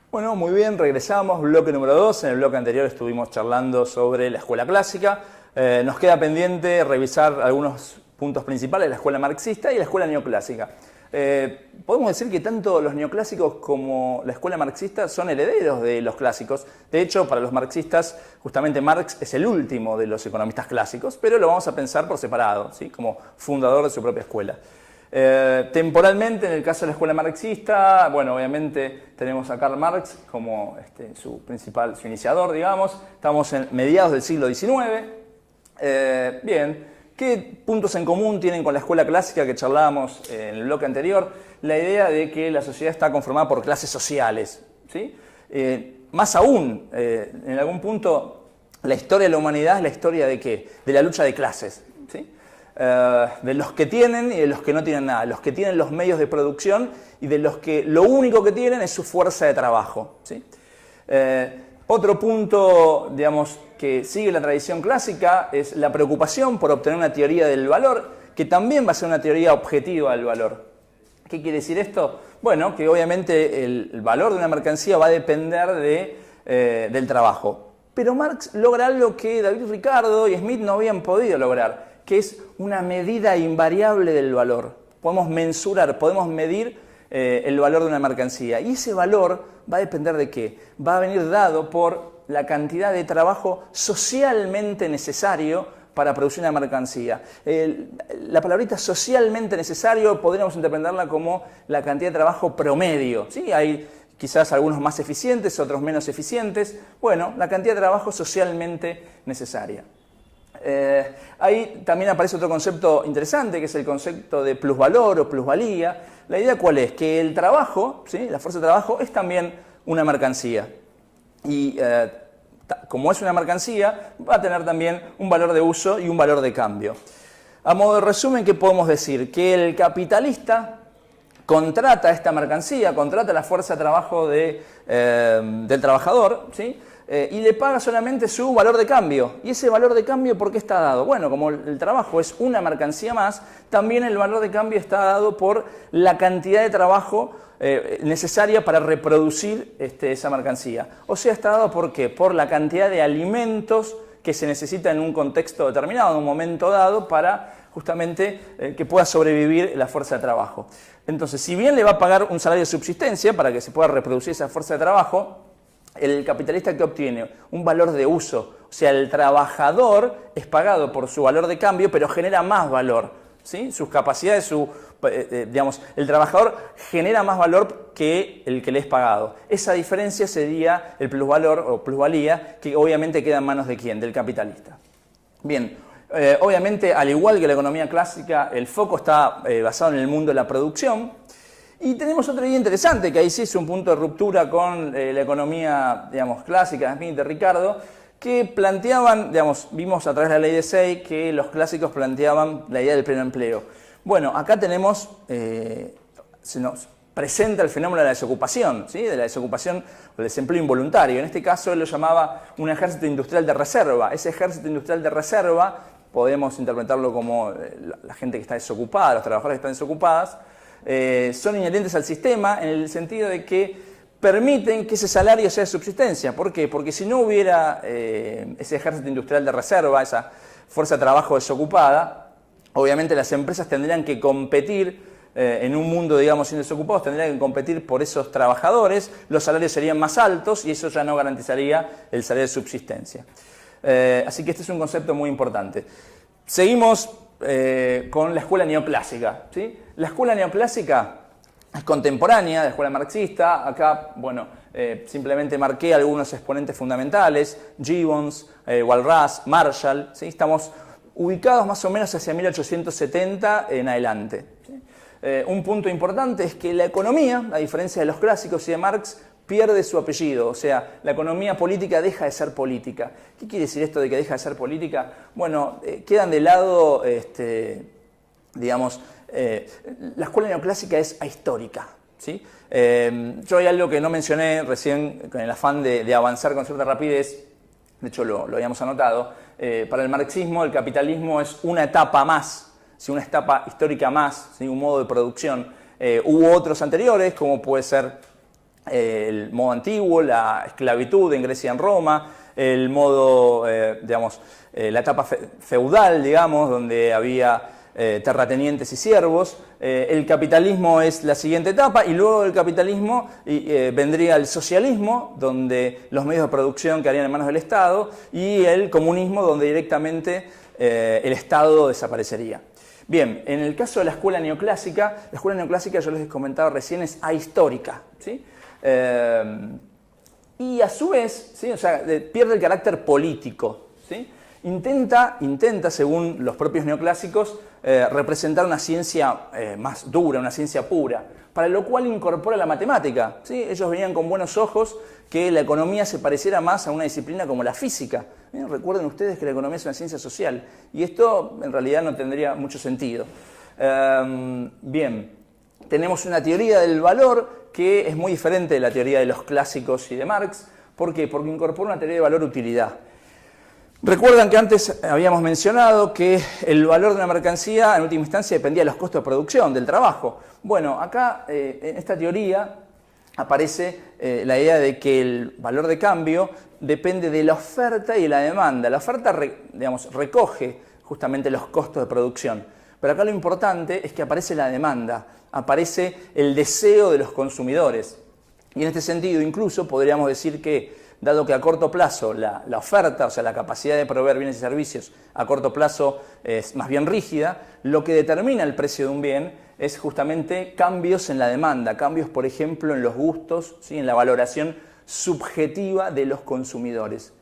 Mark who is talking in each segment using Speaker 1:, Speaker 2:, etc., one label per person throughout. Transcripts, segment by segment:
Speaker 1: Bueno, muy bien, regresamos, bloque número 2. En el bloque anterior estuvimos charlando sobre la escuela clásica. Nos queda pendiente revisar algunos puntos principales de la escuela marxista y la escuela neoclásica. Podemos decir que tanto los neoclásicos como la escuela marxista son herederos de los clásicos. De hecho, para los marxistas, justamente Marx es el último de los economistas clásicos, pero lo vamos a pensar por separado, ¿sí? Como fundador de su propia escuela. Temporalmente, en el caso de la escuela marxista, bueno, obviamente tenemos a Karl Marx como su iniciador, digamos. Estamos en mediados del siglo XIX. Bien, ¿qué puntos en común tienen con la escuela clásica que charlábamos en el bloque anterior? La idea de que la sociedad está conformada por clases sociales, ¿sí? Más aún, en algún punto, la historia de la humanidad es la historia ¿de qué? De la lucha de clases, ¿sí? De los que tienen y de los que no tienen nada, los que tienen los medios de producción y de los que lo único que tienen es su fuerza de trabajo, ¿sí? Otro punto, digamos, que sigue la tradición clásica es la preocupación por obtener una teoría del valor, que también va a ser una teoría objetiva del valor. ¿Qué quiere decir esto? Bueno, que obviamente el valor de una mercancía va a depender del trabajo. Pero Marx logra algo que David Ricardo y Smith no habían podido lograr, que es una medida invariable del valor. Podemos mensurar, podemos medir el valor de una mercancía. Y ese valor va a depender de qué? Va a venir dado por la cantidad de trabajo socialmente necesario para producir una mercancía. La palabrita socialmente necesario podríamos interpretarla como la cantidad de trabajo promedio, ¿sí? Hay quizás algunos más eficientes, otros menos eficientes. Bueno, la cantidad de trabajo socialmente necesaria. Ahí también aparece otro concepto interesante, que es el concepto de plusvalor o plusvalía. La idea ¿cuál es? Que el trabajo, ¿sí? La fuerza de trabajo es también una mercancía. Y como es una mercancía, va a tener también un valor de uso y un valor de cambio. A modo de resumen, ¿qué podemos decir? Que el capitalista contrata esta mercancía, contrata la fuerza de trabajo del trabajador, ¿sí? Y le paga solamente su valor de cambio. ¿Y ese valor de cambio por qué está dado? Bueno, como el trabajo es una mercancía más, también el valor de cambio está dado por la cantidad de trabajo necesaria para reproducir esa mercancía. O sea, está dado ¿por qué? Por la cantidad de alimentos que se necesita en un contexto determinado, en un momento dado, para justamente que pueda sobrevivir la fuerza de trabajo. Entonces, si bien le va a pagar un salario de subsistencia para que se pueda reproducir esa fuerza de trabajo, el capitalista que obtiene un valor de uso, o sea, el trabajador es pagado por su valor de cambio, pero genera más valor, ¿sí? Sus capacidades, digamos, el trabajador genera más valor que el que le es pagado. Esa diferencia sería el plusvalor o plusvalía, que obviamente queda en manos de ¿quién? Del capitalista. Bien, obviamente, al igual que la economía clásica, el foco está basado en el mundo de la producción. Y tenemos otra idea interesante, que ahí sí es un punto de ruptura con la economía, digamos, clásica de Smith, de Ricardo, que planteaban, digamos, vimos a través de la ley de Say que los clásicos planteaban la idea del pleno empleo. Bueno, acá tenemos, se nos presenta el fenómeno de la desocupación, ¿sí? De la desocupación o del desempleo involuntario. En este caso él lo llamaba un ejército industrial de reserva. Ese ejército industrial de reserva, podemos interpretarlo como la gente que está desocupada, los trabajadores que están desocupadas, son inherentes al sistema en el sentido de que permiten que ese salario sea de subsistencia. ¿Por qué? Porque si no hubiera ese ejército industrial de reserva, esa fuerza de trabajo desocupada, obviamente las empresas tendrían que competir en un mundo, digamos, sin desocupados, tendrían que competir por esos trabajadores, los salarios serían más altos y eso ya no garantizaría el salario de subsistencia. Así que este es un concepto muy importante. Seguimos con la escuela neoclásica, ¿sí? La escuela neoclásica es contemporánea de la escuela marxista. Acá, bueno, simplemente marqué algunos exponentes fundamentales: Gibbons, Walras, Marshall, ¿sí? Estamos ubicados más o menos hacia 1870 en adelante, ¿sí? Un punto importante es que la economía, a diferencia de los clásicos y de Marx, pierde su apellido, o sea, la economía política deja de ser política. ¿Qué quiere decir esto de que deja de ser política? Bueno, quedan de lado, digamos, la escuela neoclásica es ahistórica, ¿sí? Yo hay algo que no mencioné recién con el afán de avanzar con cierta rapidez, de hecho lo habíamos anotado. Para el marxismo el capitalismo es una etapa más, ¿sí? Una etapa histórica más, ¿sí? Un modo de producción. Hubo otros anteriores, como puede ser el modo antiguo, la esclavitud en Grecia y en Roma, el modo, la etapa feudal, digamos, donde había terratenientes y siervos. El capitalismo es la siguiente etapa, y luego del capitalismo vendría el socialismo, donde los medios de producción quedarían en manos del Estado, y el comunismo, donde directamente el Estado desaparecería. Bien, en el caso de la escuela neoclásica yo les he comentado recién, es ahistórica, ¿sí? Y a su vez, ¿sí? O sea, pierde el carácter político, ¿sí? Intenta, según los propios neoclásicos, representar una ciencia más dura, una ciencia pura, para lo cual incorpora la matemática, ¿sí? Ellos veían con buenos ojos que la economía se pareciera más a una disciplina como la física. Recuerden ustedes que la economía es una ciencia social, y esto en realidad no tendría mucho sentido. Bien, tenemos una teoría del valor que es muy diferente de la teoría de los clásicos y de Marx. ¿Por qué? Porque incorpora una teoría de valor-utilidad. Recuerdan que antes habíamos mencionado que el valor de una mercancía en última instancia dependía de los costos de producción, del trabajo. Bueno, acá en esta teoría aparece la idea de que el valor de cambio depende de la oferta y la demanda. La oferta recoge justamente los costos de producción, pero acá lo importante es que aparece la demanda, aparece el deseo de los consumidores. Y en este sentido incluso podríamos decir que, dado que a corto plazo la oferta, o sea, la capacidad de proveer bienes y servicios a corto plazo es más bien rígida, lo que determina el precio de un bien es justamente cambios en la demanda, cambios, por ejemplo, en los gustos, ¿sí? En la valoración subjetiva de los consumidores.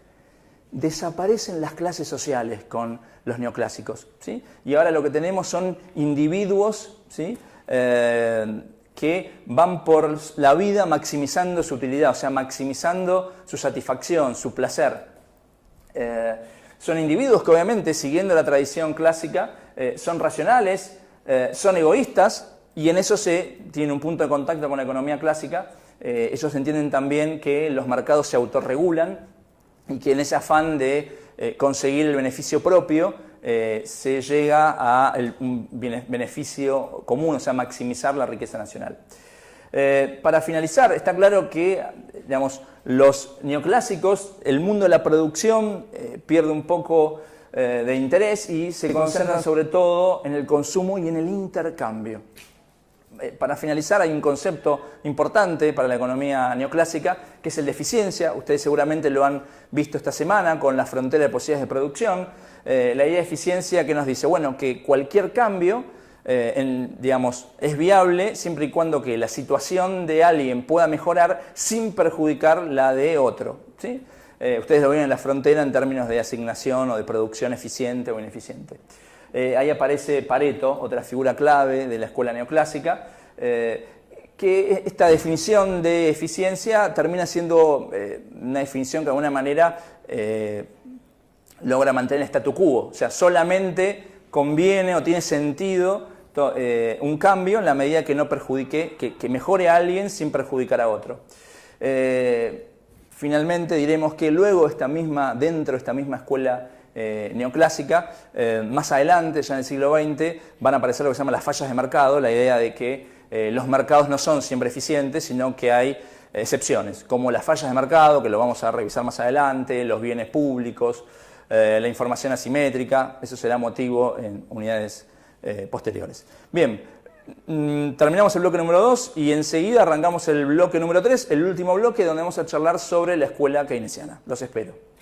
Speaker 1: Desaparecen las clases sociales con los neoclásicos, ¿sí? Y ahora lo que tenemos son individuos, ¿sí? Que van por la vida maximizando su utilidad, o sea, maximizando su satisfacción, su placer. Son individuos que obviamente, siguiendo la tradición clásica, son racionales, son egoístas, y en eso se tiene un punto de contacto con la economía clásica. Ellos entienden también que los mercados se autorregulan y que en ese afán de conseguir el beneficio propio se llega a un beneficio común, o sea, maximizar la riqueza nacional. Para finalizar, está claro que, digamos, los neoclásicos, el mundo de la producción pierde un poco de interés y se concentran sobre todo en el consumo y en el intercambio. Para finalizar, hay un concepto importante para la economía neoclásica, que es el de eficiencia. Ustedes seguramente lo han visto esta semana con la frontera de posibilidades de producción. La idea de eficiencia que nos dice, bueno, que cualquier cambio es viable siempre y cuando que la situación de alguien pueda mejorar sin perjudicar la de otro, ¿sí? Ustedes lo ven en la frontera en términos de asignación o de producción eficiente o ineficiente. Ahí aparece Pareto, otra figura clave de la escuela neoclásica, que esta definición de eficiencia termina siendo una definición que de alguna manera logra mantener el statu quo. O sea, solamente conviene o tiene sentido un cambio en la medida que no perjudique, que mejore a alguien sin perjudicar a otro. Finalmente diremos que luego dentro de esta misma escuela neoclásica, más adelante, ya en el siglo XX, van a aparecer lo que se llama las fallas de mercado, la idea de que los mercados no son siempre eficientes, sino que hay excepciones, como las fallas de mercado, que lo vamos a revisar más adelante, los bienes públicos, la información asimétrica. Eso será motivo en unidades posteriores. Bien, terminamos el bloque número 2 y enseguida arrancamos el bloque número 3, el último bloque, donde vamos a charlar sobre la escuela keynesiana. Los espero.